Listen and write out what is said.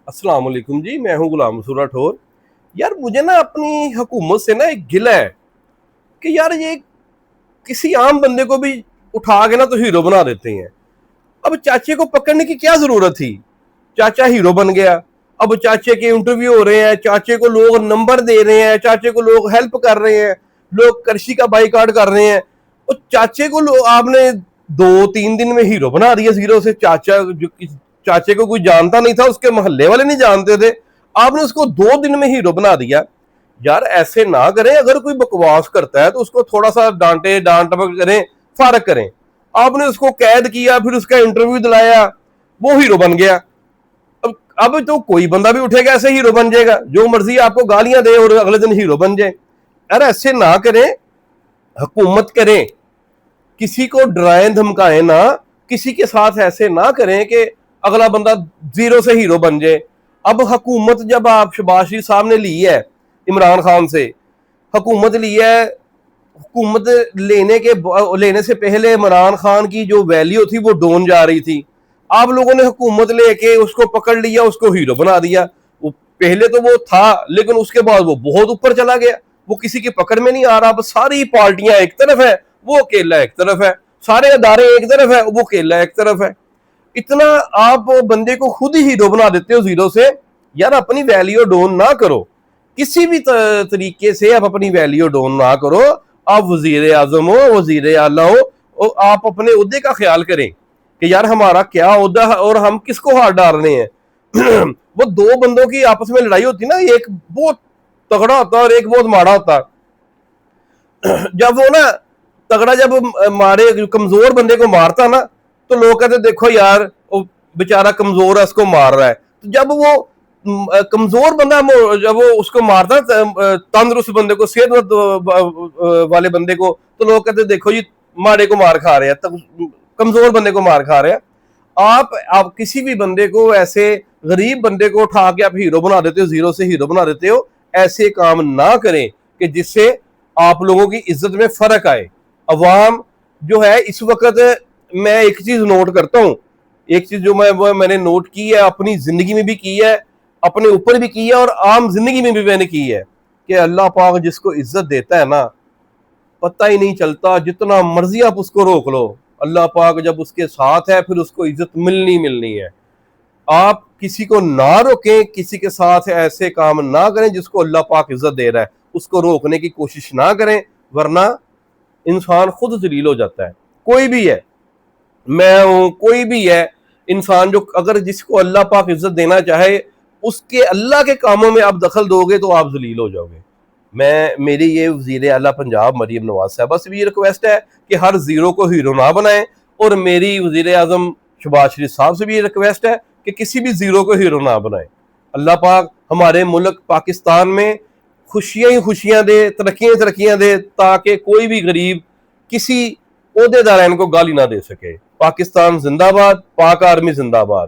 अस्सलाम वालेकुम जी। मैं हूं गुलाम मंसूर राठौर। यार मुझे ना अपनी हुकूमत से ना एक गिला है कि यार ये किसी आम बंदे को भी उठा के ना तो हीरो बना देते हैं। अब चाचे को पकड़ने की क्या जरूरत थी? चाचा हीरो बन गया। अब चाचे के इंटरव्यू हो रहे हैं, चाचे को लोग नंबर दे रहे हैं, चाचे को लोग हेल्प कर रहे हैं, लोग कृषि का बाइकाट कर रहे हैं। और चाचे को लोग आपने 2-3 दिन में हीरो बना दिया जीरो से। चाचे को कोई जानता नहीं था, उसके मोहल्ले वाले नहीं जानते थे, आपने उसको 2 दिन में हीरो बना दिया। यार ऐसे ना करें। अगर कोई बकवास करता है तो उसको थोड़ा सा डांटे, डांट करें, फारक करें। आपने उसको कैद किया, फिर उसका इंटरव्यू दिलाया, वो हीरो बन गया। अब तो कोई बंदा भी उठेगा ऐसे हीरो बन जाएगा, जो मर्जी आपको गालियां दे और अगले दिन हीरो बन जाए। यार ऐसे ना करें, हुकूमत करें, किसी को डराएं धमकाएं ना, किसी के साथ ऐसे ना करें कि अगला बंदा जीरो से हीरो बन जाए। अब हुकूमत जब आप शहबाज शरीफ साहब ने ली है इमरान खान से, हुकूमत ली है, हुकूमत लेने से पहले इमरान खान की जो वैल्यू थी वो डाउन जा रही थी। आप लोगों ने हुकूमत लेके उसको पकड़ लिया, उसको हीरो बना दिया। वो पहले तो वो था, लेकिन उसके बाद वो बहुत ऊपर चला गया, वो किसी की पकड़ में नहीं आ रहा। अब सारी पार्टियां एक तरफ है, वो अकेला एक तरफ है, सारे अदारे एक तरफ है, वो अकेला एक तरफ है। इतना आप बंदे को खुद ही हीरो बना देते हो जीरो से। यार अपनी वैल्यू डाउन ना करो, किसी भी तरीके से आप अपनी वैल्यू डाउन ना करो। आप वजीर आजम हो, वजीर आला हो, और आप अपने उहदे का ख्याल करें कि यार हमारा क्या उहदा है और हम किसको हाथ डाल रहे हैं। वो दो बंदों की आपस में लड़ाई होती ना, एक बहुत तगड़ा होता है और एक बहुत माड़ा होता है। जब वो ना तगड़ा जब मारे कमजोर बंदे को मारता ना, तो लोग कहते देखो यार वो बेचारा कमजोर है, उसको मार रहा है। तो जब वो कमजोर बंदा जब वो उसको मारता है, तंदुरुस्त बंदे को, सेहतमंद वाले बंदे को, तो लोग कहते देखो जी मारे को मार खा रहे हैं, तब कमजोर बंदे को मार खा रहे हैं। आप किसी भी बंदे को, ऐसे गरीब बंदे को उठा के आप हीरो बना देते हो, जीरो से हीरो बना देते हो। ऐसे काम ना करें कि जिससे आप लोगों की इज्जत में फर्क आए। अवाम जो है इस वक्त, मैं एक चीज नोट करता हूं, एक चीज जो मैंने नोट की है, अपनी जिंदगी में भी की है, अपने ऊपर भी की है, और आम जिंदगी में भी मैंने की है, कि अल्लाह पाक जिसको इज्जत देता है ना, पता ही नहीं चलता, जितना मर्जी आप उसको रोक लो, अल्लाह पाक जब उसके साथ है फिर उसको इज्जत मिलनी मिलनी है। आप किसी को ना रोकें, किसी के साथ ऐसे काम ना करें जिसको अल्लाह पाक इज्जत दे रहा है, उसको रोकने की कोशिश ना करें, वरना इंसान खुद जलील हो जाता है। कोई भी है, मैं हूं, कोई भी है इंसान, जो अगर जिसको अल्लाह पाक इज्जत देना चाहे, उसके अल्लाह के कामों में आप दखल दोगे तो आप जलील हो जाओगे। मेरी ये वजीर आला पंजाब मरीम नवाज साहबा से भी ये रिक्वेस्ट है कि हर जीरो को हीरो ना बनाएं, और मेरी वजीर आजम शहबाज शरीफ साहब से भी ये रिक्वेस्ट है कि किसी भी जीरो को हीरो ना बनाए। अल्लाह पाक हमारे मुल्क पाकिस्तान में खुशियां ही खुशियां दे, तरक्कियां तरक्कियां दे, ताकि कोई भी गरीब किसी ओहदेदार को गाली ना दे सके। पाकिस्तान जिंदाबाद, पाक आर्मी जिंदाबाद।